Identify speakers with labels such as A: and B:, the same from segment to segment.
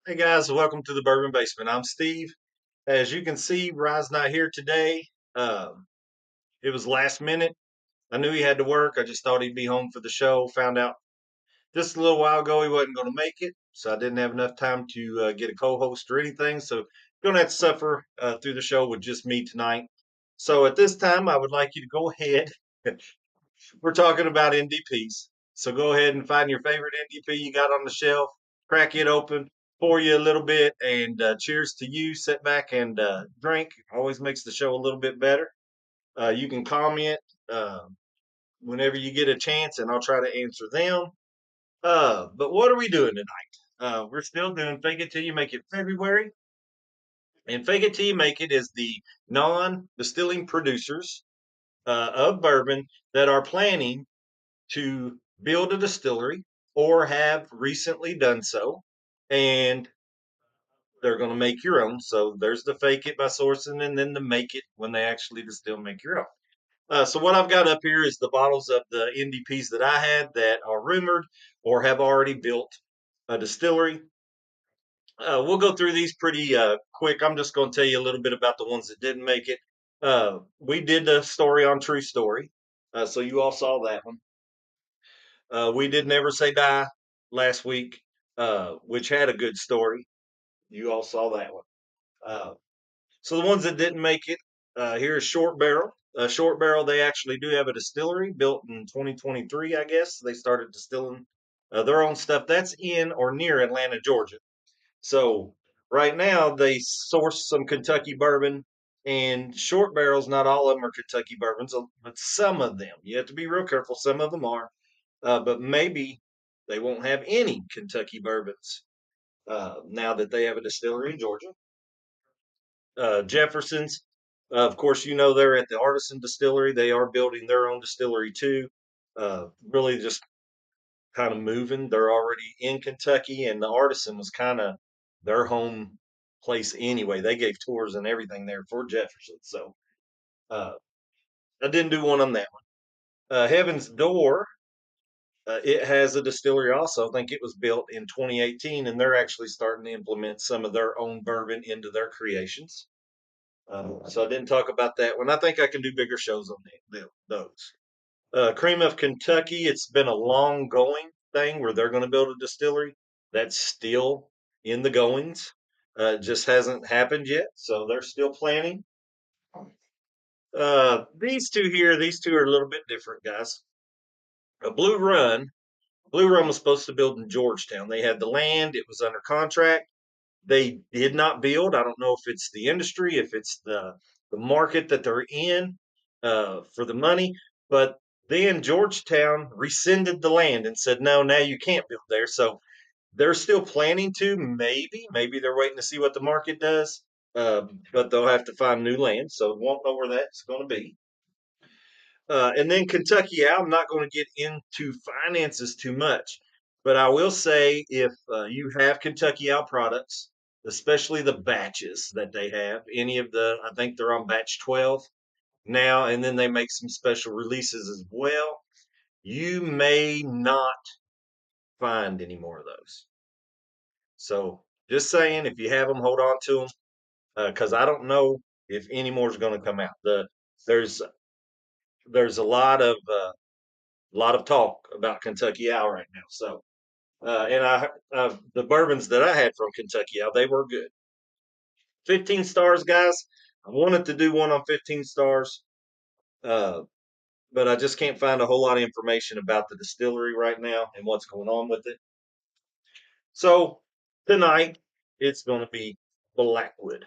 A: Hey guys, welcome to the Bourbon Basement. I'm Steve. As you can see, Rye's not here today. It was last minute. I knew he had to work. I just thought he'd be home for the show. Found out just a little while ago he wasn't going to make it, so I didn't have enough time to get a co-host or anything. So going to have to suffer through the show with just me tonight. So at this time, I would like you to go ahead. We're talking about NDPs. So go ahead and find your favorite NDP you got on the shelf, crack it open, pour you a little bit, and cheers to you. Sit back and drink. Always makes the show a little bit better. You can comment uh, whenever you get a chance, and I'll try to answer them. But what are we doing tonight? We're still doing Fake It Till You Make It February. And Fake It Till You Make It is the non distilling producers of bourbon that are planning to build a distillery or have recently done so, and they're going to make your own. So there's the fake it by sourcing, and then the make it when they actually distill, make your own. So what I've got up here is the bottles of the NDPs that I had that are rumored or have already built a distillery. We'll go through these pretty quick. I'm just going to tell you a little bit about the ones that didn't make it. We did a story on True Story, so you all saw that one. We did Never Say Die last week, which had a good story. You all saw that one. Uh, so the ones that didn't make it, here is Short Barrel. Short Barrel, they actually do have a distillery built in 2023, I guess. They started distilling their own stuff. That's in or near Atlanta, Georgia. So right now they source some Kentucky bourbon and short barrels. Not all of them are Kentucky bourbons, but some of them. You have to be real careful. Some of them are, but maybe they won't have any Kentucky bourbons now that they have a distillery in Georgia. Jefferson's, of course, you know they're at the Artisan Distillery. They are building their own distillery too. Really, just kind of moving. They're already in Kentucky, and the Artisan was kind of their home place anyway. They gave tours and everything there for Jefferson. So uh, I didn't do one on that one. Heaven's Door, it has a distillery also. I think it was built in 2018, and they're actually starting to implement some of their own bourbon into their creations. So I didn't talk about that one. I think I can do bigger shows on those. Cream of Kentucky, it's been a long going thing where they're going to build a distillery. That's still in the goings. It just hasn't happened yet, so they're still planning. These two here, these two are a little bit different, guys. A Blue Run was supposed to build in Georgetown. They had the land, it was under contract. They did not build. I don't know if it's the industry, if it's the market that they're in for the money, but then Georgetown rescinded the land and said, no, now you can't build there. So they're still planning to, maybe they're waiting to see what the market does, but they'll have to find new land. So won't know where that's going to be. And then Kentucky Owl, I'm not going to get into finances too much, but I will say if you have Kentucky Owl products, especially the batches that they have, any of I think they're on batch 12 now, and then they make some special releases as well. You may not find any more of those. So just saying, if you have them, hold on to them because I don't know if any more is going to come out. There's there's a lot of talk about Kentucky Owl right now. So, and the bourbons that I had from Kentucky Owl, they were good. 15 stars, guys. I wanted to do one on 15 stars, uh, but I just can't find a whole lot of information about the distillery right now and what's going on with it. So tonight it's going to be Blackwood.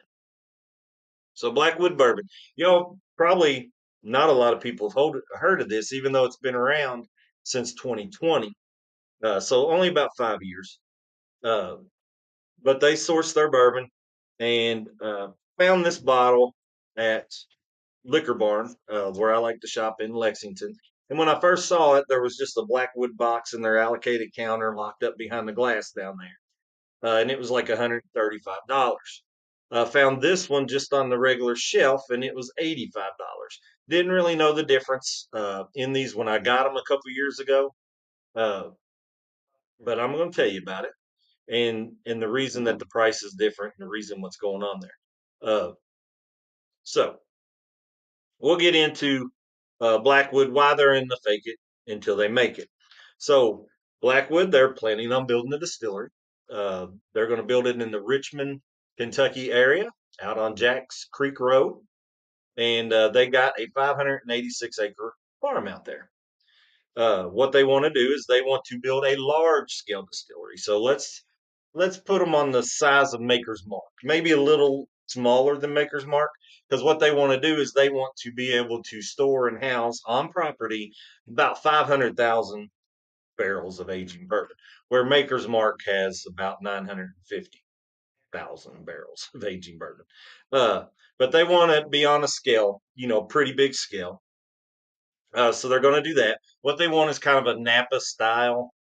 A: So Blackwood bourbon. You know, probably not a lot of people have heard of this, even though it's been around since 2020. So only about 5 years. Uh, but they sourced their bourbon and found this bottle at Liquor Barn, where I like to shop in Lexington. And when I first saw it, there was just a Blackwood box in their allocated counter locked up behind the glass down there. And it was like $135. I found this one just on the regular shelf and it was $85. Didn't really know the difference in these when I got them a couple years ago, uh, but I'm going to tell you about it. and the reason that the price is different, and the reason what's going on there. So we'll get into Blackwood, why they're in the fake it until they make it. So Blackwood, they're planning on building a distillery. They're going to build it in the Richmond, Kentucky area, out on Jacks Creek Road, and they got a 586-acre farm out there. What they want to do is they want to build a large scale distillery. So let's put them on the size of Maker's Mark, maybe a little smaller than Maker's Mark, because what they want to do is they want to be able to store and house on property about 500,000 barrels of aging bourbon, where Maker's Mark has about 950,000 barrels of aging bourbon. But they want to be on a scale, pretty big scale. So they're going to do that. What they want is kind of a Napa style.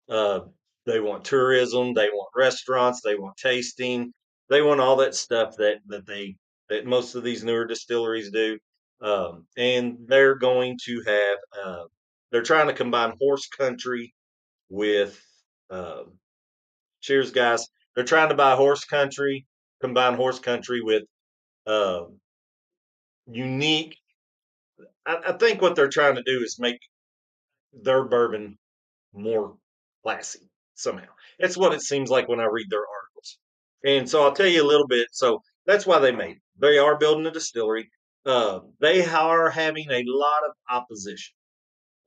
A: Uh, they want tourism. They want restaurants. They want tasting. They want all that stuff that most of these newer distilleries do. And they're going to have. They're trying to combine horse country with. Uh, cheers, guys. They're trying to buy horse country, combine horse country with uh, unique. I think what they're trying to do is make their bourbon more classy somehow. It's what it seems like when I read their articles. And so I'll tell you a little bit. So that's why they made it. They are building a distillery. They are having a lot of opposition,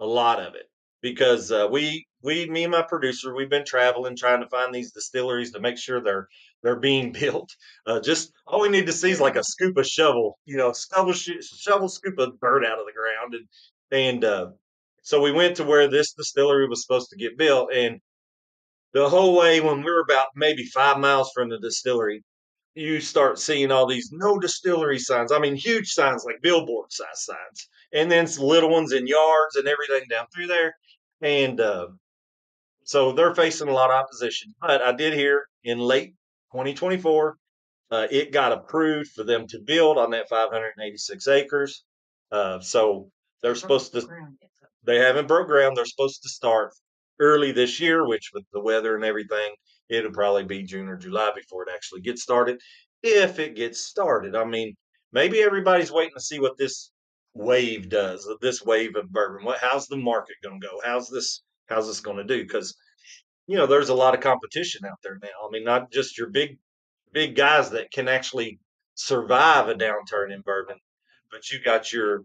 A: a lot of it, because me and my producer, we've been traveling trying to find these distilleries to make sure they're being built. Just all we need to see is like a scoop of shovel, shovel scoop of dirt out of the ground, and so we went to where this distillery was supposed to get built, and the whole way when we were about maybe 5 miles from the distillery, you start seeing all these no distillery signs. I mean, huge signs like billboard size signs, and then some little ones in yards and everything down through there. And so they're facing a lot of opposition. But I did hear in late 2024, it got approved for them to build on that 586 acres. So they're supposed to. They haven't broke ground. They're supposed to start early this year, which with the weather and everything, it'll probably be June or July before it actually gets started. If it gets started, I mean, maybe everybody's waiting to see what this wave does. This wave of bourbon. How's the market going to go? How's this going to do? Because there's a lot of competition out there now. I mean, not just your big guys that can actually survive a downturn in bourbon, but you got your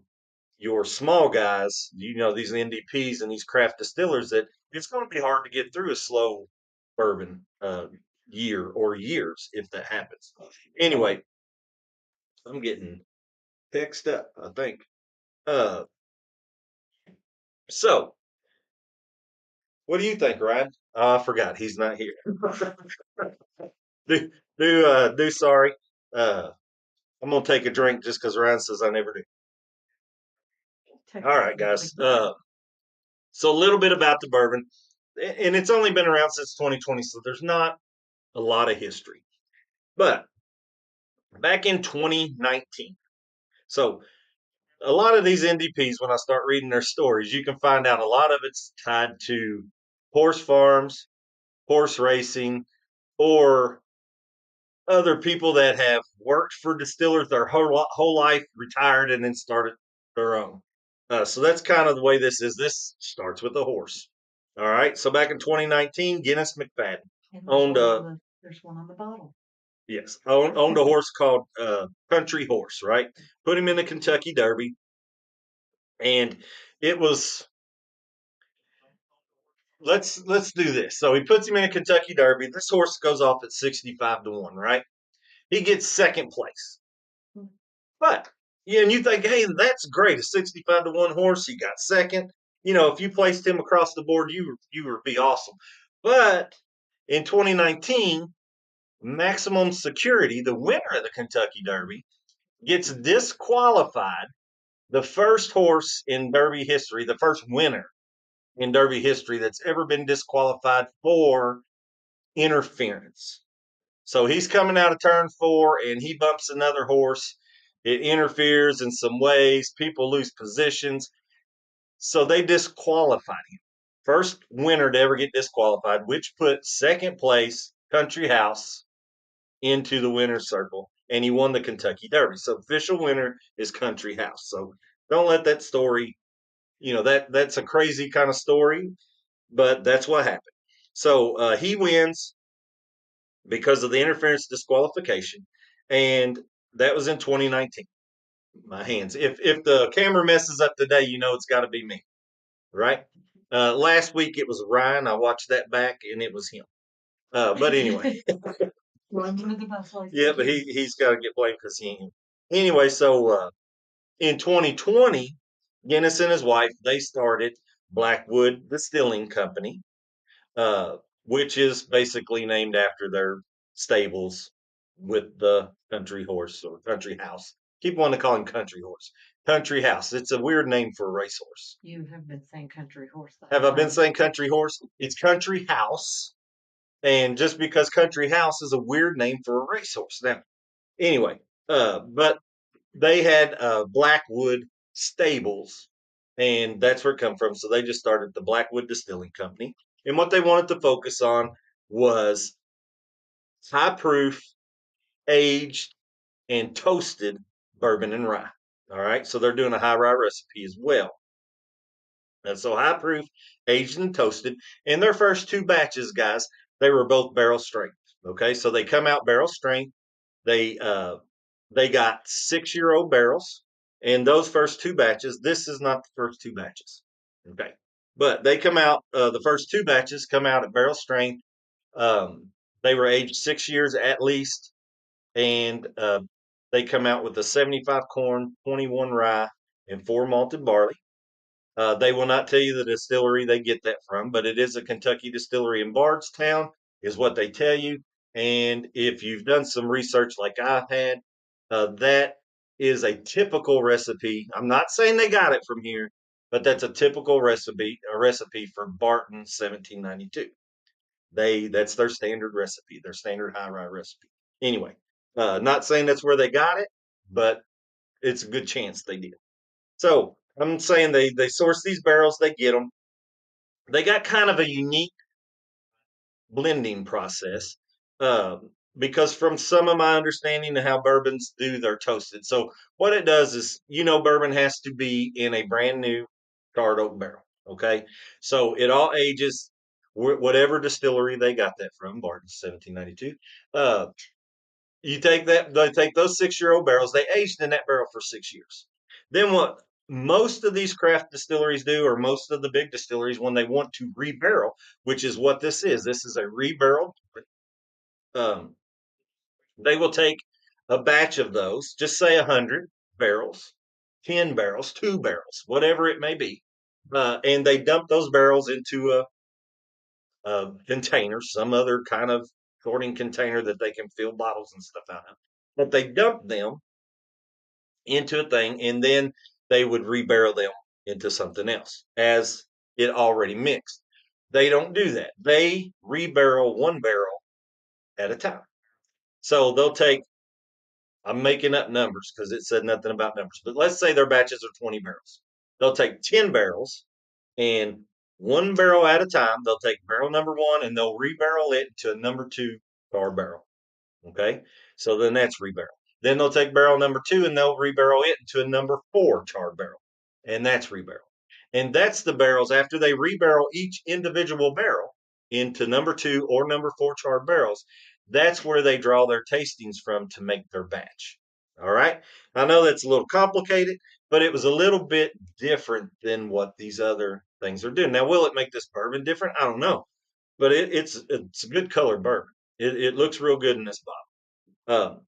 A: small guys, these NDPs and these craft distillers, that it's going to be hard to get through a slow bourbon year or years if that happens. Anyway, I'm getting fixed up, I think. Uh, so what do you think, Ryan? I forgot he's not here. Do sorry. Uh, I'm gonna take a drink just because Ryan says I never do. All right, guys. So a little bit about the bourbon, and it's only been around since 2020, so there's not a lot of history. But back in 2019, so a lot of these NDPs, when I start reading their stories, you can find out a lot of it's tied to horse farms, horse racing, or other people that have worked for distillers their whole life, retired, and then started their own. So that's kind of the way this is. This starts with a horse. All right. So back in 2019, Guinness McFadden owned a. There's one on the bottle. Yes, owned a horse called Country Horse. Right. Put him in the Kentucky Derby, and it was. Let's do this. So he puts him in a Kentucky Derby. This horse goes off at 65-1. Right. He gets second place. But yeah, and you think, hey, that's great. A 65-1 horse, he got second. If you placed him across the board, you would be awesome. But in 2019, Maximum Security, the winner of the Kentucky Derby, gets disqualified. The first horse in Derby history, the first winner in Derby history that's ever been disqualified for interference. So he's coming out of turn 4 and he bumps another horse. It interferes in some ways. People lose positions. So they disqualified him. First winner to ever get disqualified, which put second place Country House into the winner's circle, and he won the Kentucky Derby. So official winner is Country House. So don't let that story, that's a crazy kind of story, but that's what happened. So he wins because of the interference disqualification, and that was in 2019. My hands. If the camera messes up today, it's got to be me, right? Last week it was Ryan. I watched that back, and it was him. But anyway, yeah, but he's got to get blamed because he ain't. Anyway, so in 2020, Guinness and his wife they started Blackwood Distilling Company, uh, which is basically named after their stables with the country horse or country house. Keep wanting to call him country horse. Country house. It's a weird name for a racehorse.
B: You have been saying country horse.
A: Have I been saying country horse? It's country house. And just because country house is a weird name for a racehorse. Now, anyway, but they had Blackwood stables, and that's where it come from. So they just started the Blackwood Distilling Company, and what they wanted to focus on was high proof, aged, and toasted bourbon and rye. All right, so they're doing a high rye recipe as well. And so high proof, aged and toasted. In their first two batches, guys, they were both barrel strength. Okay, so they come out barrel strength. They uh, they got 6 year old barrels, and those first two batches. This is not the first two batches, okay, but they come out. The first two batches come out at barrel strength. They were aged 6 years at least, and they come out with a 75 corn, 21 rye, and 4 malted barley. They will not tell you the distillery they get that from, but it is a Kentucky distillery in Bardstown, is what they tell you. And if you've done some research like I've had, that is a typical recipe. I'm not saying they got it from here, but that's a recipe for Barton 1792. That's their standard recipe, their standard high rye recipe. Anyway, not saying that's where they got it, but it's a good chance they did. So I'm saying they source these barrels, they get them. They got kind of a unique blending process because from some of my understanding of how bourbons do, they're toasted. So what it does is, bourbon has to be in a brand new charred oak barrel. Okay, so it all ages whatever distillery they got that from, Barton 1792. Uh, they take those 6 year old barrels, they aged in that barrel for 6 years. Then what most of these craft distilleries do, or most of the big distilleries, when they want to rebarrel, which is what this is a rebarrel. Um, they will take a batch of those, just say 100 barrels, 10 barrels, 2 barrels, whatever it may be, and they dump those barrels into a container, some other kind of sorting container that they can fill bottles and stuff out of. But they dump them into a thing, and then they would rebarrel them into something else as it already mixed. They don't do that. They rebarrel one barrel at a time. So they'll take, I'm making up numbers because it said nothing about numbers, but let's say their batches are 20 barrels. They'll take 10 barrels and one barrel at a time. They'll take barrel number one and they'll rebarrel it to a number two car barrel. Okay, so then that's rebarrel. Then they'll take barrel number two and they'll rebarrel it into a number four charred barrel, and that's rebarrel. And that's the barrels after they rebarrel each individual barrel into number two or number four charred barrels. That's where they draw their tastings from to make their batch. All right. I know that's a little complicated, but it was a little bit different than what these other things are doing. Now, will it make this bourbon different? I don't know, but it's a good color bourbon. It looks real good in this bottle.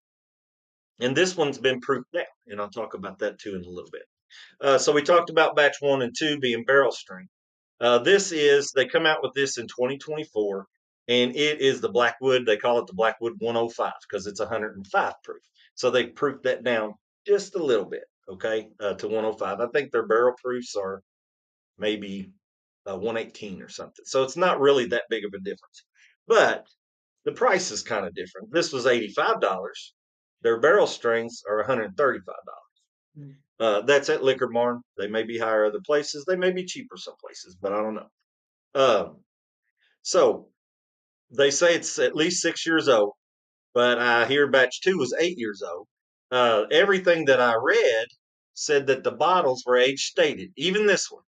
A: And this one's been proofed down, and I'll talk about that too in a little bit. So we talked about batch one and two being barrel strength. They come out with this in 2024, and it is the Blackwood. They call it the Blackwood 105 because it's 105 proof. So they proofed that down just a little bit, okay, to 105. I think their barrel proofs are maybe 118 or something. So it's not really that big of a difference. But the price is kind of different. This was $85. Their barrel strengths are $135. That's at Liquor Barn. They may be higher other places. They may be cheaper some places, but I don't know. Um, so they say it's at least 6 years old, but I hear batch two was 8 years old. Everything that I read said that the bottles were age stated, even this one,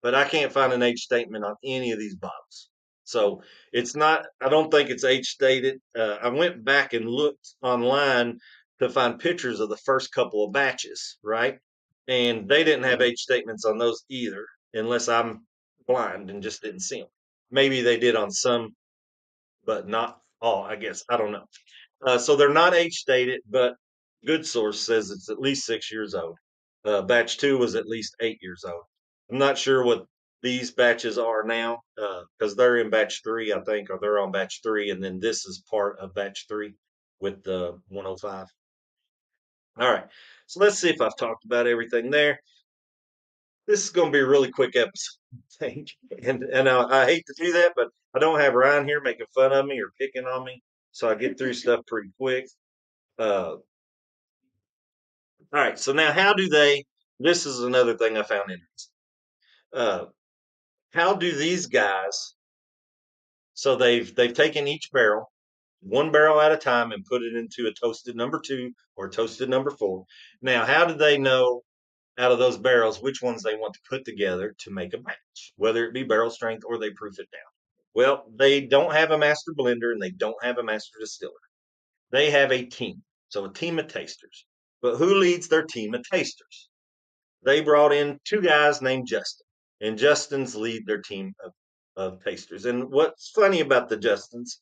A: but I can't find an age statement on any of these bottles. So it's not, I don't think it's age stated. I went back and looked online to find pictures of the first couple of batches, right? And they didn't have age statements on those either, unless I'm blind and just didn't see them. Maybe they did on some, but not all, I guess. I don't know. So they're not age stated, but good source says it's at least 6 years old. Batch two was at least 8 years old. I'm not sure what these batches are now because they're in batch three, I think, or they're on batch three, and then this is part of batch three with the 105. All right, so let's see if I've talked about everything there. This is going to be a really quick episode, I think, and I hate to do that, but I don't have Ryan here making fun of me or picking on me, so I get through stuff pretty quick. All right, so now how do they? This is another thing I found interesting. Uh, how do these guys? So they've taken each barrel, one barrel at a time, and put it into a toasted number two or toasted number four. Now, how do they know out of those barrels which ones they want to put together to make a batch, whether it be barrel strength or they proof it down? Well, they don't have a master blender and they don't have a master distiller. They have a team, so a team of tasters. But who leads their team of tasters? They brought in two guys named Justin, and Justin's lead their team of tasters. And what's funny about the Justins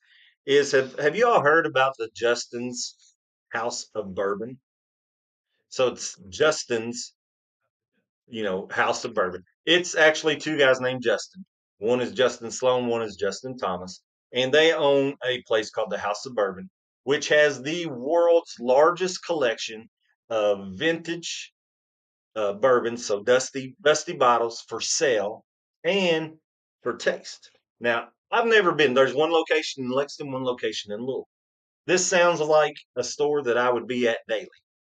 A: is have you all heard about the Justin's House of Bourbon? So it's Justin's, House of Bourbon. It's actually two guys named Justin. One is Justin Sloan, one is Justin Thomas, and they own a place called the House of Bourbon, which has the world's largest collection of vintage bourbon, so dusty bottles for sale and for taste. Now, I've never been. There's one location in Lexington, one location in Louisville. This sounds like a store that I would be at daily.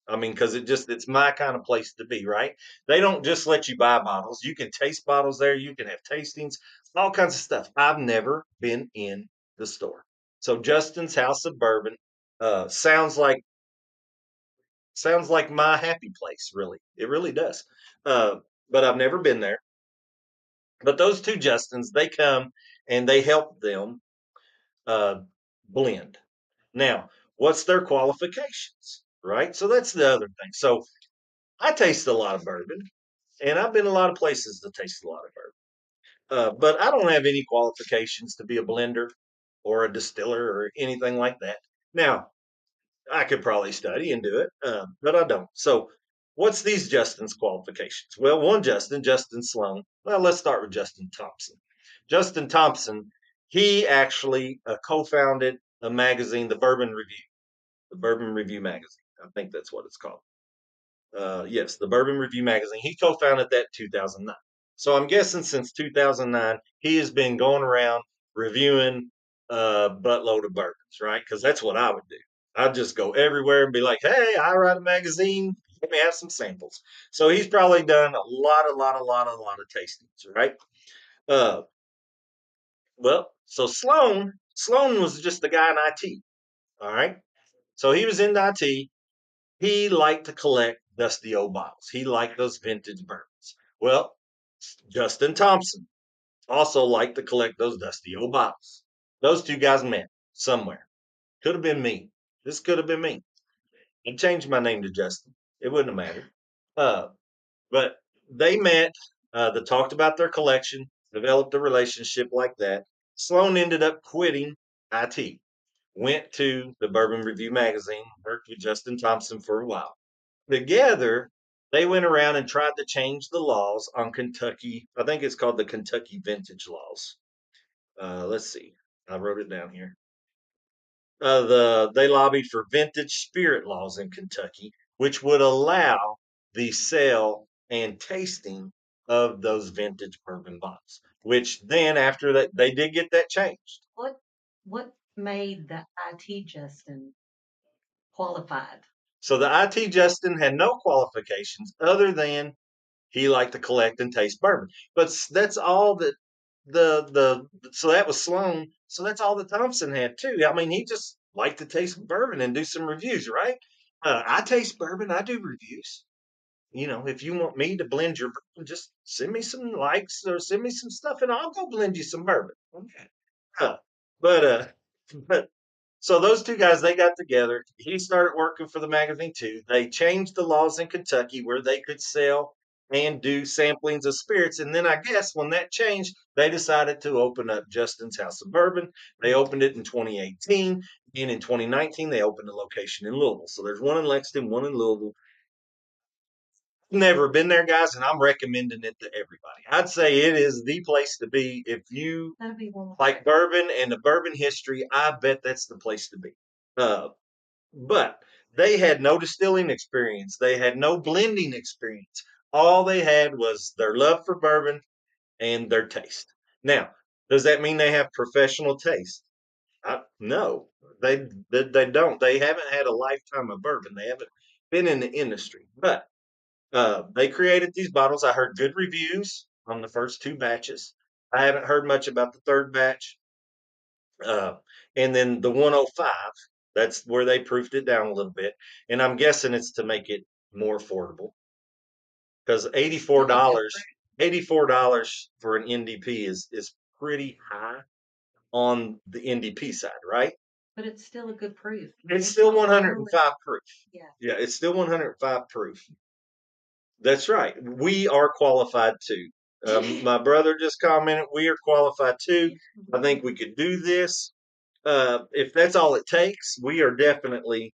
A: I mean, because it's my kind of place to be, right? They don't just let you buy bottles. You can taste bottles there. You can have tastings, all kinds of stuff. I've never been in the store. So Justin's House of Bourbon sounds like my happy place, really. It really does. Uh, but I've never been there. But those two Justins, they come and they help them uh, blend. Now, what's their qualifications, right? So that's the other thing. So I taste a lot of bourbon, and I've been a lot of places to taste a lot of bourbon. But I don't have any qualifications to be a blender or a distiller or anything like that. Now, I could probably study and do it, but I don't. So, what's these Justin's qualifications? Well, one Justin Sloan. Well, let's start with Justin Thompson. Justin Thompson, he actually co-founded a magazine, the Bourbon Review magazine. I think that's what it's called. Yes, the Bourbon Review magazine. He co-founded that in 2009. So I'm guessing since 2009, he has been going around reviewing a buttload of bourbons, right? Because that's what I would do. I'd just go everywhere and be like, "Hey, I write a magazine. Let me have some samples." So he's probably done a lot of tastings, right? Uh, so Sloan was just a guy in IT. All right. So he was in IT. He liked to collect dusty old bottles. He liked those vintage bourbons. Well, Justin Thompson also liked to collect those dusty old bottles. Those two guys met somewhere. Could have been me. This could have been me. I changed my name to Justin. It wouldn't have mattered. Uh, but they met. They talked about their collection, developed a relationship like that. Sloan ended up quitting IT, went to the Bourbon Review magazine, worked with Justin Thompson for a while. Together, they went around and tried to change the laws on Kentucky. I think it's called the Kentucky Vintage Laws. Let's see. I wrote it down here. They lobbied for vintage spirit laws in Kentucky, which would allow the sale and tasting of those vintage bourbon bottles. Which then, after that, they did get that changed.
B: What made the IT Justin qualified?
A: So the IT Justin had no qualifications other than he liked to collect and taste bourbon. But that's all that so that was Sloan. So that's all that Thompson had too. I mean, he just liked to taste bourbon and do some reviews, right? I taste bourbon. I do reviews. If you want me to blend your bourbon, just send me some likes or send me some stuff, and I'll go blend you some bourbon. Okay. Uh, but but so those two guys, they got together. He started working for the magazine too. They changed the laws in Kentucky where they could sell and do samplings of spirits. And then I guess when that changed, they decided to open up Justin's House of Bourbon. They opened it in 2018. And in 2019, they opened a location in Louisville. So there's one in Lexington, one in Louisville. Never been there, guys, and I'm recommending it to everybody. I'd say it is the place to be if you
B: That'd be one.
A: like bourbon and the bourbon history. I bet that's the place to be. Uh, but they had no distilling experience. They had no blending experience. All they had was their love for bourbon and their taste. Now, does that mean they have professional taste? No, they don't. They haven't had a lifetime of bourbon. They haven't been in the industry. But they created these bottles. I heard good reviews on the first two batches. I haven't heard much about the third batch. Uh, and then the 105, that's where they proofed it down a little bit. And I'm guessing it's to make it more affordable because $84 for an NDP is pretty high on the NDP side, right?
B: But it's still a good proof.
A: It's still 105 proof.
B: Yeah.
A: Yeah, it's still 105 proof. That's right. We are qualified too. My brother just commented, we are qualified too. I think we could do this. If that's all it takes, we are definitely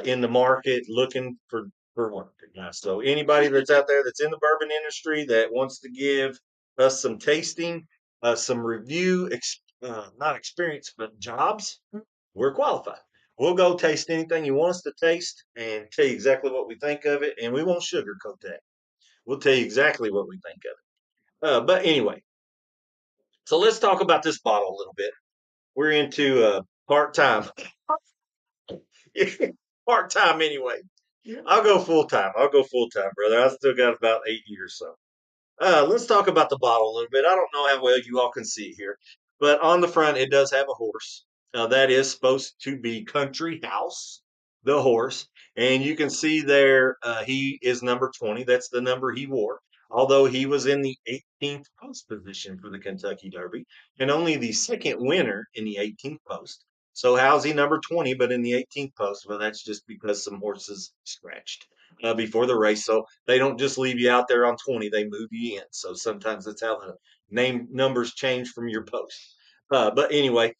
A: in the market looking for one, guys. So anybody that's out there that's in the bourbon industry that wants to give us some tasting, some review, not experience, but jobs, we're qualified. We'll go taste anything you want us to taste and tell you exactly what we think of it, and we won't sugarcoat that. We'll tell you exactly what we think of it. But anyway, so let's talk about this bottle a little bit. We're into part time. Part time anyway. Yeah. I'll go full time. I'll go full time, brother. I still got about 8 years so. Let's talk about the bottle a little bit. I don't know how well you all can see it here, but on the front it does have a horse. That is supposed to be Country House, the horse, and you can see there he is number 20. That's the number he wore. Although he was in the 18th post position for the Kentucky Derby, and only the second winner in the 18th post. So how's he number 20, but in the 18th post? Well, that's just because some horses scratched before the race. So they don't just leave you out there on 20, they move you in. So sometimes that's how the name numbers change from your post. But anyway,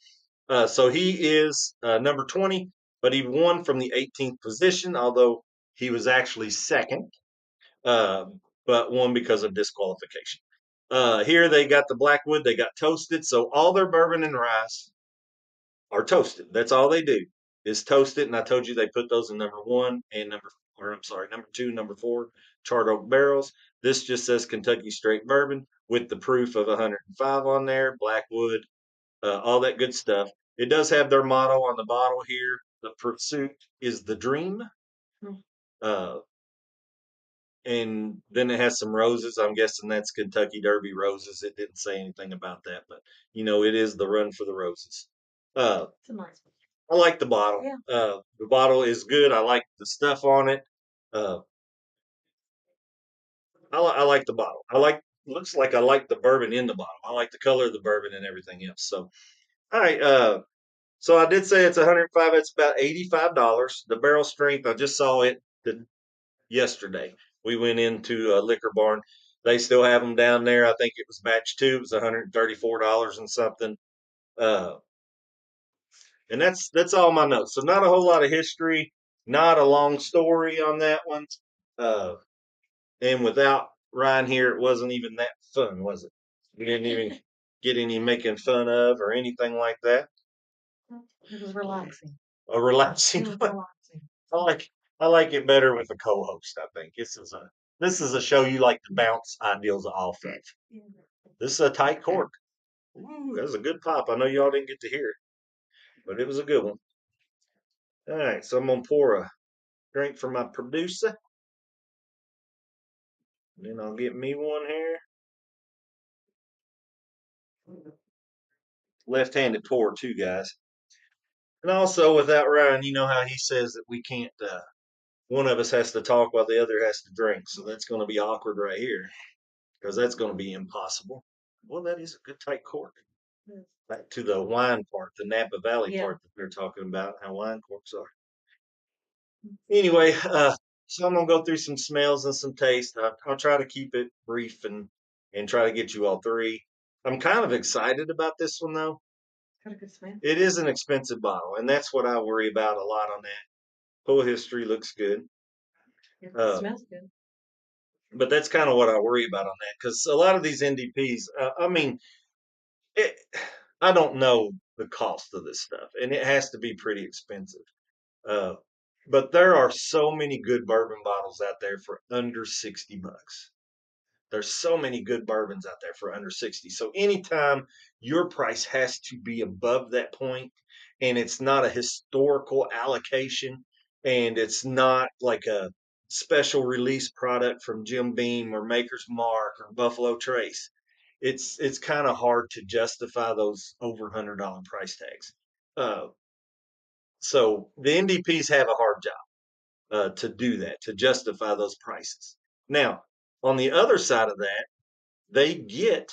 A: so he is number 20, but he won from the 18th position, although he was actually second, uh, but won because of disqualification. Here they got the Blackwood, they got toasted. So all their bourbon and rice are toasted. That's all they do is toast it. And I told you they put those in number one and number two, number four, charred oak barrels. This just says Kentucky straight bourbon with the proof of 105 on there, Blackwood, all that good stuff. It does have their motto on the bottle here. The pursuit is the dream. Uh, and then it has some roses. I'm guessing that's Kentucky Derby roses. It didn't say anything about that, but it is the run for the roses.
B: It's a nice one.
A: I like the bottle.
B: Yeah.
A: The bottle is good. I like the stuff on it. Uh, I like the bottle. Looks like I like the bourbon in the bottle. I like the color of the bourbon and everything else. So, all right. So I did say it's 105. It's about $85. The barrel strength, I just saw it yesterday. We went into a liquor barn. They still have them down there. I think it was batch two. It was $134 and something. Uh, and that's all my notes. So not a whole lot of history, not a long story on that one. Uh, and without Ryan here, it wasn't even that fun, was it? We didn't even get any making fun of or anything like that.
B: It was relaxing.
A: A relaxing
B: It was
A: one.
B: relaxing.
A: I like I like it better with a co-host. I think this is a show you like to bounce ideals off of. This is a tight cork. Ooh, that was a good pop. I know y'all didn't get to hear it, but it was a good one. All right, so I'm gonna pour a drink for my producer. Then I'll get me one here. Left-handed pour too, guys. And also without Ryan, you know how he says that we can't. One of us has to talk while the other has to drink. So that's going to be awkward right here because that's going to be impossible. Well, that is a good tight cork. Back to the wine part, the Napa Valley part that they're talking about, how wine corks are. Anyway, so I'm gonna go through some smells and some taste. I'll try to keep it brief and try to get you all three. I'm kind of excited about this one though.
B: Got a good smell.
A: It is an expensive bottle, and that's what I worry about a lot on that. Full history looks good.
B: It
A: Uh,
B: smells good.
A: but that's kind of what I worry about on that because a lot of these NDPs, I mean, it, I don't know the cost of this stuff, and it has to be pretty expensive. Uh, but there are so many good bourbon bottles out there for under $60. There's so many good bourbons out there for under 60. So anytime your price has to be above that point and it's not a historical allocation and it's not like a special release product from Jim Beam or Maker's Mark or Buffalo Trace, it's kind of hard to justify those over $100 price tags. Uh, so the NDPs have a hard job to do that, to justify those prices. Now, on the other side of that, they get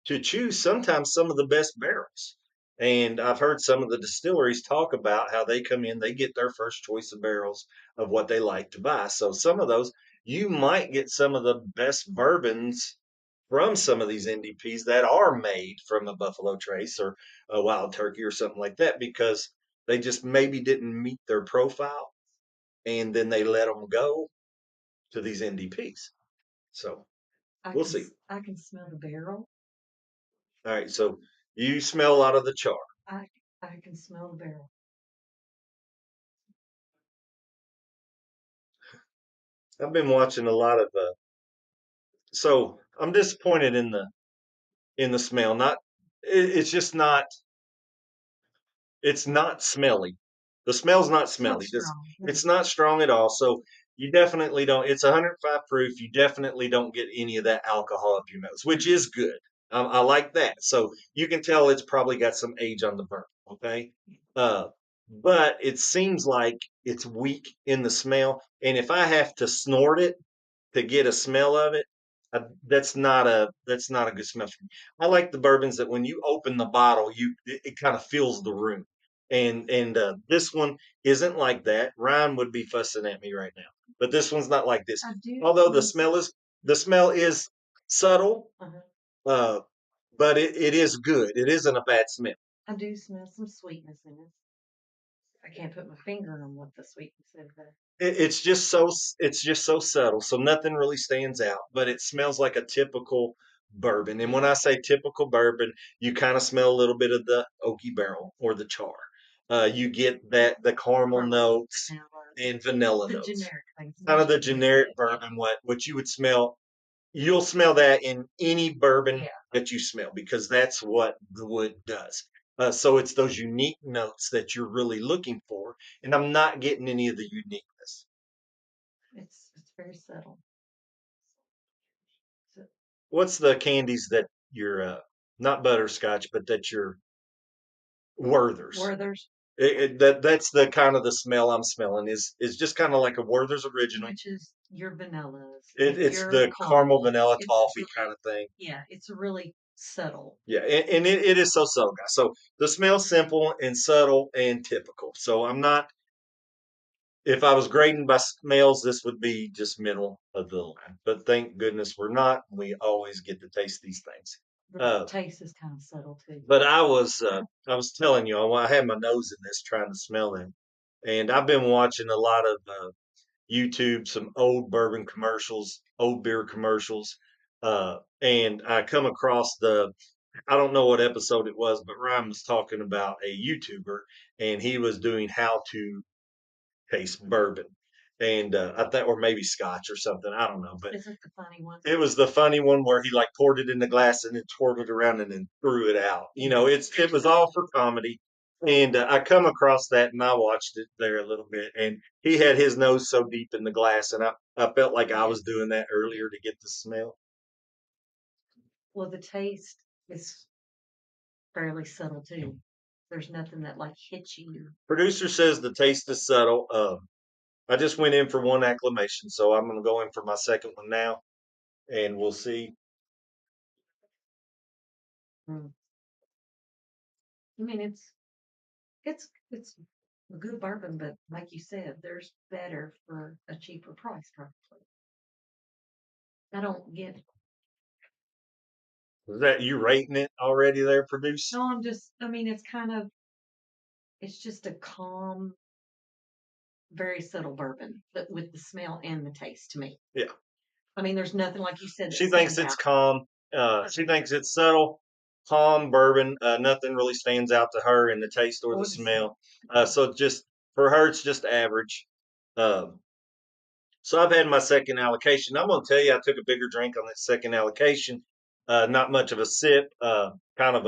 A: to choose sometimes some of the best barrels. And I've heard some of the distilleries talk about how they come in, they get their first choice of barrels of what they like to buy. So some of those, you might get some of the best bourbons from some of these NDPs that are made from a Buffalo Trace or a Wild Turkey or something like that because they just maybe didn't meet their profile and then they let them go to these NDPs. So we'll see.
B: I can smell the barrel.
A: All right, so you smell a lot of the char.
B: I can smell the barrel.
A: I've been watching a lot of so I'm disappointed in the smell. Not it's just not it's not smelly. The smell's not
B: It's not
A: smelly.
B: strong.
A: It's not strong at all. So you definitely don't. It's 105 proof. You definitely don't get any of that alcohol up your nose, which is good. I like that. So you can tell it's probably got some age on the burn. Okay, uh, but it seems like it's weak in the smell. And if I have to snort it to get a smell of it, that's not a good smell for me. I like the bourbons that when you open the bottle, it kind of fills the room. And this one isn't like that. Ryan would be fussing at me right now, but this one's not like this. Although the smell is subtle, uh, but it is good. It isn't a bad smell.
B: I do smell some sweetness in it. I can't put my finger on what the sweetness is there.
A: It's just so subtle, so nothing really stands out, but it smells like a typical bourbon. And when I say typical bourbon, you kind of smell a little bit of the oaky barrel or the char. You get that the caramel notes and vanilla
B: The
A: notes,
B: generic things.
A: kind of the generic bourbon. What you would smell, you'll smell that in any bourbon that you smell because that's what the wood does. So it's those unique notes that you're really looking for, and I'm not getting any of the uniqueness.
B: It's very subtle. So,
A: What's the candies that you're not butterscotch, but that you're Werther's?
B: Werther's,
A: That's the kind of the smell I'm smelling is just kind of like a Werther's original.
B: which is your vanillas and
A: It's
B: your
A: the caramel vanilla
B: It's
A: toffee
B: really,
A: kind of thing.
B: yeah, it's really subtle.
A: Yeah, and it is so subtle, guys. So the smell's simple and subtle and typical. So I'm not. If I was grading by smells, this would be just middle of the line. But thank goodness we're not. We always get to taste these things.
B: The taste is kind of subtle too.
A: But I was telling you, I had my nose in this trying to smell them, and I've been watching a lot of YouTube, some old bourbon commercials, old beer commercials, and I come across I don't know what episode it was, but Ryan was talking about a YouTuber, and he was doing how to taste bourbon. And I thought, or maybe scotch or something. I don't know, but
B: Is it the funny one?
A: it was the funny one where he like poured it in the glass and then twirled it around and then threw it out. You know, it was all for comedy. And I come across that and I watched it there a little bit. And he had his nose so deep in the glass, and I felt like I was doing that earlier to get the smell.
B: Well, the taste is fairly subtle too. There's nothing that like hits you.
A: Producer says the taste is subtle. I just went in for one acclimation, so I'm going to go in for my second one now, and we'll see.
B: Mm. I mean, it's a good bourbon, but like you said, there's better for a cheaper price, probably. I don't get.
A: Is that you rating it already there, Produce?
B: No, I'm just. I mean, it's kind of. It's just a calm, very subtle bourbon, but with the smell and the taste to me.
A: Yeah.
B: I mean, there's nothing like you said that
A: She thinks
B: stands
A: it's
B: out.
A: calm. She thinks it's subtle, calm bourbon. Nothing really stands out to her in the taste or the
B: Or the smell.
A: smell. So just for her, it's just average. Um, So I've had my second allocation. I'm going to tell you, I took a bigger drink on that second allocation. Not much of a sip, kind of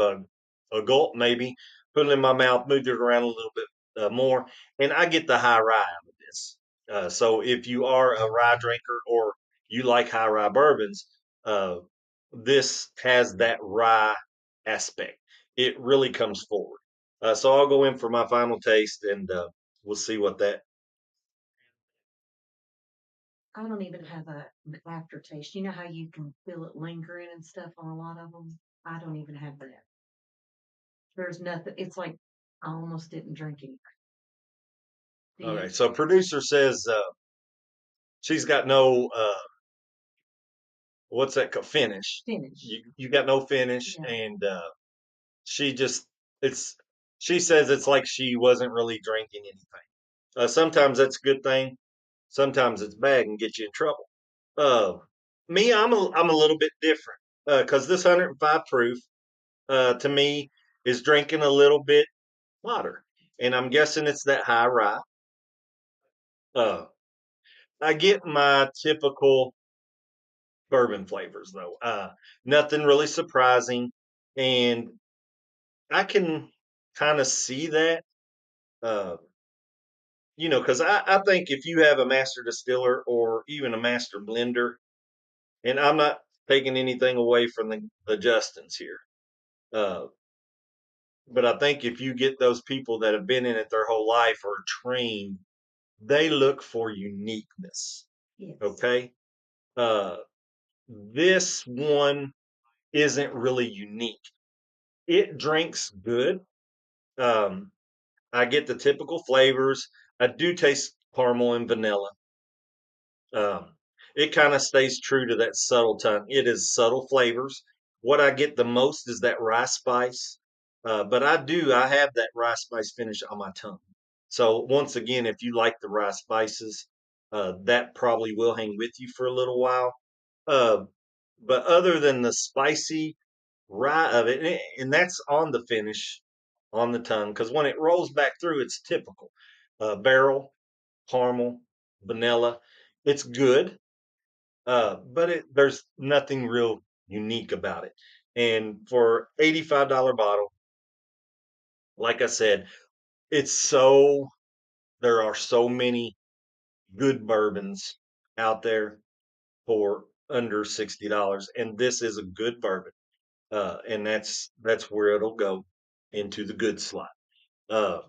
A: a gulp maybe. Put it in my mouth, moved it around a little bit more, and I get the high rye out of this. So if you are a rye drinker or you like high rye bourbons, uh, this has that rye aspect. It really comes forward. So I'll go in for my final taste, and we'll see what that.
B: I don't even have an aftertaste. You know how you can feel it lingering and stuff on a lot of them? I don't even have that. There's nothing. It's like I almost didn't drink anything. Do
A: All
B: you
A: right. So producer says she's got no what's that called? Finish.
B: finish?
A: You got no finish,
B: Yeah.
A: and she just it's she says it's like she wasn't really drinking anything. Sometimes that's a good thing. Sometimes it's bad and get you in trouble. Uh, me, I'm a little bit different because this 105 proof to me is drinking a little bit hotter, and I'm guessing it's that high rye. Uh, I get my typical bourbon flavors though. Nothing really surprising, and I can kind of see that. Uh, because I think if you have a master distiller or even a master blender, and I'm not taking anything away from the Justins here, uh, but I think if you get those people that have been in it their whole life or trained, they look for uniqueness.
B: Yes.
A: Okay. Uh, this one isn't really unique. It drinks good. Um, I get the typical flavors. I do taste caramel and vanilla. Um, it kind of stays true to that subtle tongue. It is subtle flavors. What I get the most is that rice spice. But I have that rice spice finish on my tongue. So once again, if you like the rice spices, that probably will hang with you for a little while. Uh, but other than the spicy rye of it, and that's on the finish, on the tongue, because when it rolls back through, it's typical. Barrel, caramel, vanilla. It's good, but there's nothing real unique about it. And for $85 bottle, like I said, it's so there are so many good bourbons out there for under $60, and this is a good bourbon. And that's where it'll go into the good slot. Uh,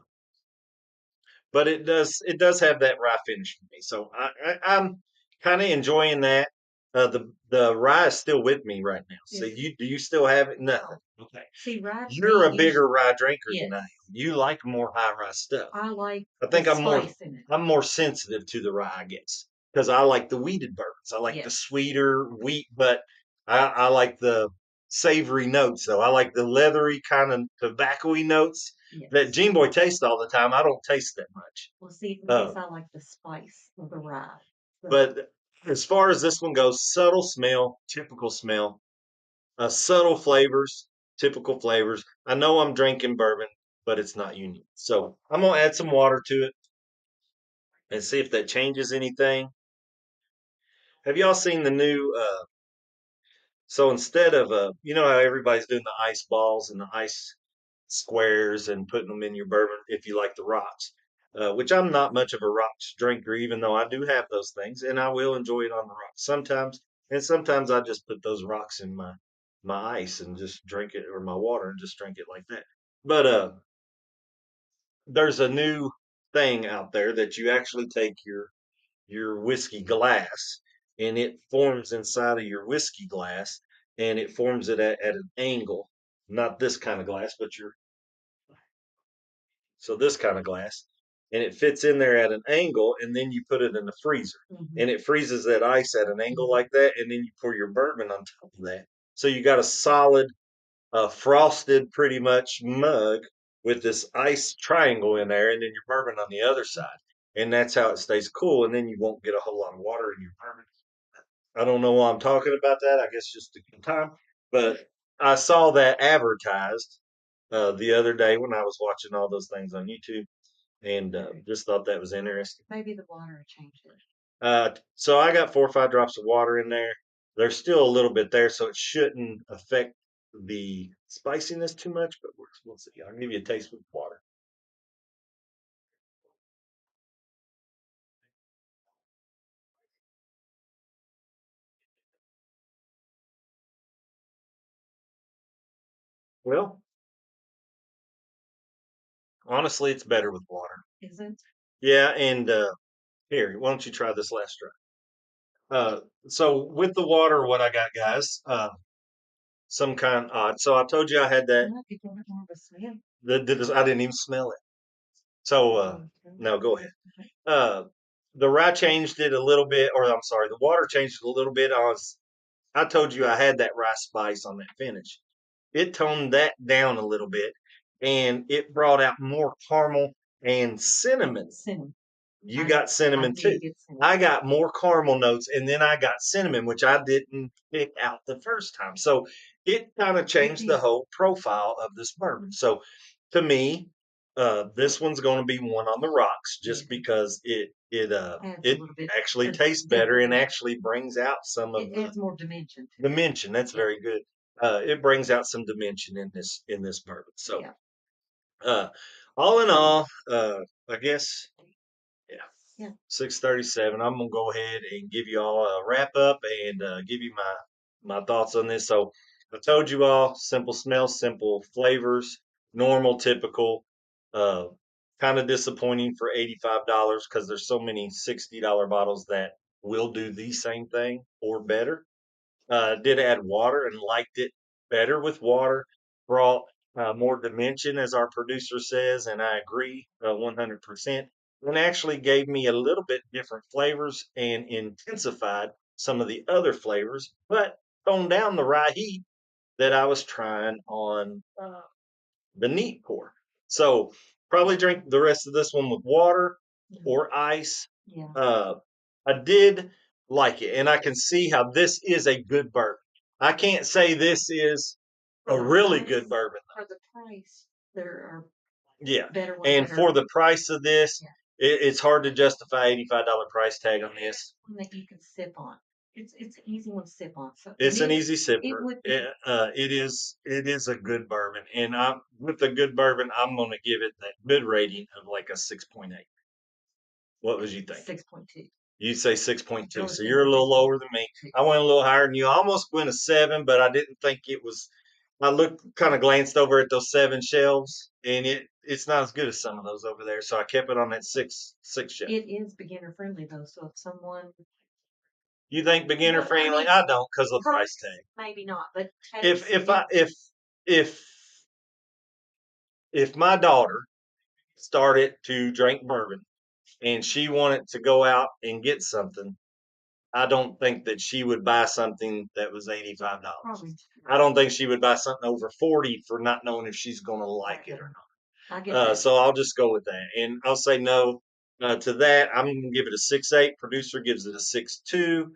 A: but it does have that rye finish for me. So I'm kind of enjoying that. The rye is still with me right now. So
B: Is
A: do you still have it?
B: no.
A: Nothing. Okay.
B: See, rye to
A: You're
B: me
A: a bigger rye drinker than I am.
B: yes.
A: You like more high rye stuff.
B: I like
A: I
B: the
A: think
B: spice in it.
A: I'm more sensitive to the rye, I guess, because I like the wheated bourbons. I like the
B: Yes.
A: sweeter wheat, but I like the savory notes though. I like the leathery kind of tobacco-y notes that
B: Yes.
A: Gene Boy tastes all the time. I don't taste that much.
B: Well, see, with
A: Uh,
B: this, I like the spice of the rye. The
A: but as far as this one goes, subtle smell, subtle flavors, typical flavors. I know I'm drinking bourbon, but it's not unique. So I'm gonna add some water to it and see if that changes anything. Have y'all seen the new? So instead of you know how everybody's doing the ice balls and the ice squares and putting them in your bourbon if you like the rocks, which I'm not much of a rocks drinker, even though I do have those things and I will enjoy it on the rocks sometimes. And sometimes I just put those rocks in my my ice and just drink it, or my water and just drink it like that. But there's a new thing out there that you actually take your whiskey glass, and it forms inside of your whiskey glass, and it forms it at an angle. Not this kind of glass, but this kind of glass, and it fits in there at an angle, and then you put it in the freezer, and it freezes that ice at an angle like that, and then you pour your bourbon on top of that. So you got a solid, frosted, pretty much mug with this ice triangle in there, and then your bourbon on the other side, and that's how it stays cool, and then you won't get a whole lot of water in your bourbon. I don't know why I'm talking about that. I guess just a good time. But I saw that advertised the other day when I was watching all those things on YouTube, and just thought that was interesting.
B: Maybe the water changed it.
A: So I got 4 or 5 drops of water in there. There's still a little bit there, so it shouldn't affect the spiciness too much, but we'll see. I'll give you a taste with water. Well, honestly, it's better with water.
B: Is it?
A: Yeah, and here, why don't you try this last drop? So with the water, what I got, guys, some kind odd. So I told you I had that.
B: Well, if you can get more of a smell.
A: I didn't even smell it. So no, go ahead. Uh, the rye changed it a little bit, or I'm sorry, the water changed it a little bit. I told you I had that rye spice on that finish. It toned that down a little bit, and it brought out more caramel and cinnamon.
B: Cinnamon.
A: You got cinnamon too. I got more caramel notes, and then I got cinnamon, which I didn't pick out the first time. So it kind of changed the whole profile of this bourbon. So to me, this one's going to be one on the rocks, just because it actually tastes better and actually brings out some of
B: It adds more dimension to it.
A: dimension. That's very good. It brings out some dimension in this bourbon. So
B: Yeah.
A: uh, all in all, I guess. Yeah.
B: Yeah.
A: 6:37. I'm gonna go ahead and give you all a wrap up and give you my thoughts on this. So I told you all, simple smells, simple flavors, normal, typical. Uh, Kind of disappointing for $85 because there's so many $60 bottles that will do the same thing or better. Did add water and liked it better with water. Brought more dimension, as our producer says, and I agree 100%. And actually gave me a little bit different flavors and intensified some of the other flavors, but toned down the rye heat that I was trying on the neat pour. So probably drink the rest of this one with water or ice.
B: Yeah.
A: I did like it, and I can see how this is a good bourbon. I can't say this is a really good bourbon.
B: For the price, there are
A: Yeah,
B: better ones.
A: and for the price of this, it's hard to justify $85 price tag on this.
B: One that you can sip on. It's an easy one to sip on. So
A: It's an easy sipper.
B: It would be.
A: It is a good bourbon, and with a good bourbon, I'm going to give it that good rating of like a 6.8. What would you think?
B: 6.2.
A: You say 6.2, so you're a little lower than me. I went a little higher than you. I almost went a 7, but I didn't think it was. I kind of glanced over at those 7 shelves, and it's not as good as some of those over there. So I kept it on that six shelf.
B: It is beginner friendly though, so if someone.
A: You think beginner friendly? I don't, because of the price tag.
B: Maybe not, but
A: If if my daughter started to drink bourbon and she wanted to go out and get something, I don't think that she would buy something that was $85. I don't think she would buy something over 40 for not knowing if she's going to like it or not.
B: I get that.
A: So I'll just go with that, and I'll say no to that. I'm going to give it a 6.8. Producer gives it a 6.2,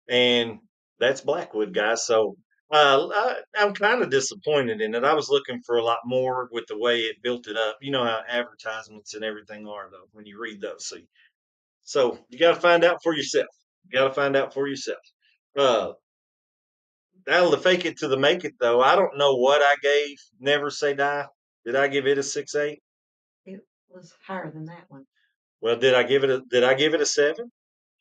A: and that's Blackwood, guys. So I'm kind of disappointed in it. I was looking for a lot more with the way it built it up. You know how advertisements and everything are, though, when you read those. So you got to find out for yourself. You got to find out for yourself. Uh, That'll fake it to the make it, though. I don't know what I gave Never Say Die. Did I give it a 6.8?
B: It was higher than that one.
A: Well, did I give it a 7?
B: I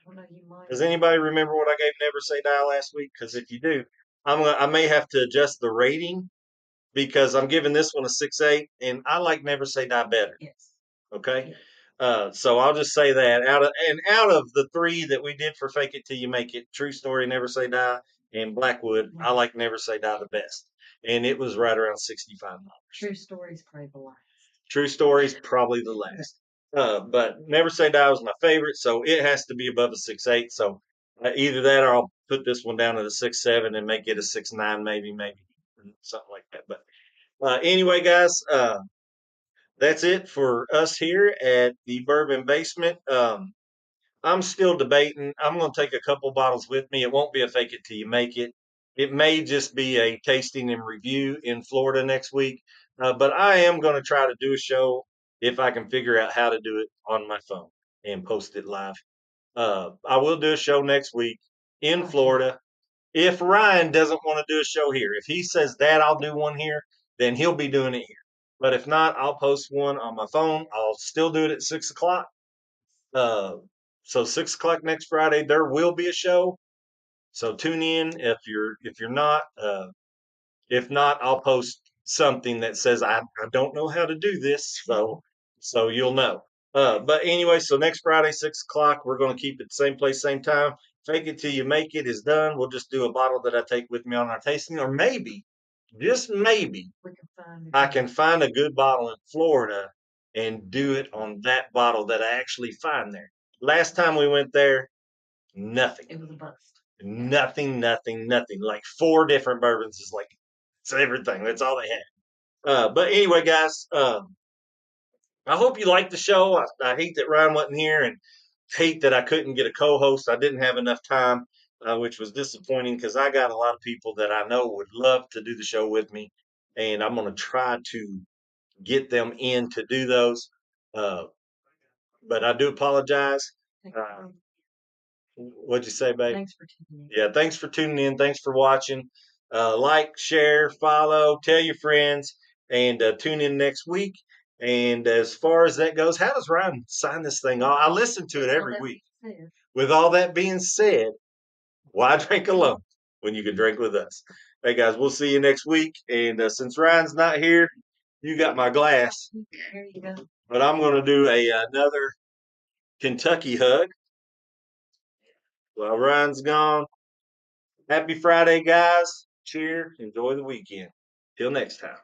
B: don't know, you might.
A: Does anybody remember what I gave Never Say Die last week? Because if you do, I may have to adjust the rating because I'm giving this one a 6.8, and I like Never Say Die better.
B: Yes.
A: Okay.
B: Yes.
A: So I'll just say that out of the three that we did for Fake It Till You Make It, True Story, Never Say Die, and Blackwood, I like Never Say Die the best, and it was right around $65.
B: True Story's probably the last.
A: True Story's probably the last. But Never Say Die was my favorite, so it has to be above a 6.8. So either that, or I'll put this one down at a 6.7 and make it a 6.9, maybe something like that. But anyway, guys, that's it for us here at the Bourbon Basement. I'm still debating. I'm going to take a couple bottles with me. It won't be a fake it till you make it. It may just be a tasting and review in Florida next week. But I am going to try to do a show if I can figure out how to do it on my phone and post it live. I will do a show next week in Florida. If Ryan doesn't want to do a show here, if he says that I'll do one here, then he'll be doing it here. But if not, I'll post one on my phone. I'll still do it at 6 o'clock. Uh, so 6 o'clock next Friday, there will be a show. So tune in if you're not. If not, I'll post something that says I don't know how to do this, so you'll know. But anyway, so next Friday, 6 o'clock, we're going to keep it same place, same time. Fake it till you make it is done. We'll just do a bottle that I take with me on our tasting, or maybe, just maybe, I can find a good bottle in Florida and do it on that bottle that I actually find there. Last time we went there, nothing.
B: It was a bust.
A: Nothing, nothing, nothing. Like 4 different bourbons is like it's everything. That's all they had. But anyway, guys, I hope you liked the show. I hate that Ryan wasn't here, and hate that I couldn't get a co-host. I didn't have enough time, which was disappointing because I got a lot of people that I know would love to do the show with me, and I'm going to try to get them in to do those. Uh, but I do apologize. Uh, what'd you say, babe?
B: Thanks for tuning in.
A: Yeah, thanks for tuning in. Thanks for watching. Like, share, follow, tell your friends, and tune in next week. And as far as that goes, how does Ryan sign this thing off? I listen to it every week. With all that being said, why drink alone when you can drink with us? Hey, guys, we'll see you next week. And since Ryan's not here, you got my glass.
B: There you go.
A: But I'm going to do another Kentucky hug while Ryan's gone. Happy Friday, guys. Cheers. Enjoy the weekend. Till next time.